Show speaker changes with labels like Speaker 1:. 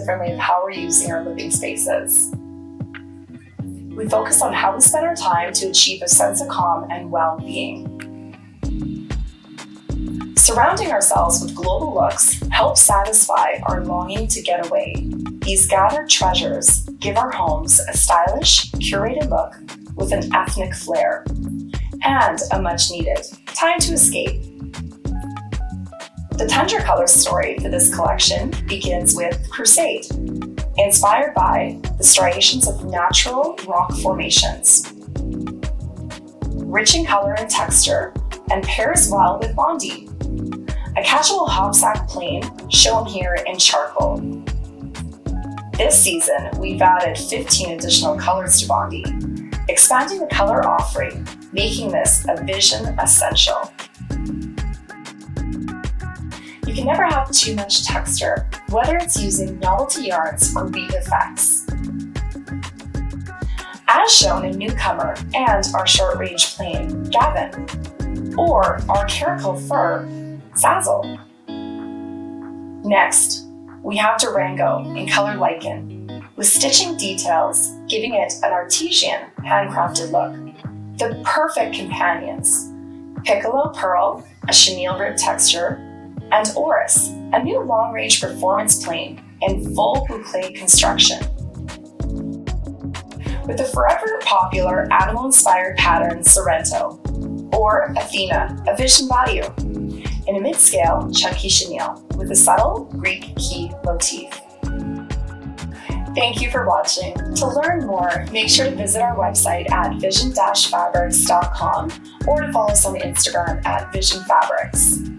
Speaker 1: differently of how we're using our living spaces. We focus on how we spend our time to achieve a sense of calm and well-being. Surrounding ourselves with global looks helps satisfy our longing to get away. These gathered treasures give our homes a stylish, curated look with an ethnic flair and a much-needed time to escape. The Tundra Colors story for this collection begins with Crusade, inspired by the striations of natural rock formations. Rich in color and texture, and pairs well with Bondi, a casual hopsack plain shown here in charcoal. This season, we've added 15 additional colors to Bondi, expanding the color offering, making this a vision essential. You can never have too much texture, whether it's using novelty yarns or weave effects. As shown in Newcomer and our short-range plain, Gavin, or our caracal fur, Zazzle. Next, we have Durango in color lichen, with stitching details giving it an artisan, handcrafted look. The perfect companions, Piccolo Pearl, a chenille rib texture, and Oris, a new long-range performance plain in full boucle construction. With the forever popular animal-inspired pattern Sorrento, or Athena, a vision value, in a mid-scale chunky chenille with a subtle Greek key motif. Thank you for watching. To learn more, make sure to visit our website at vision-fabrics.com or to follow us on Instagram at visionfabrics.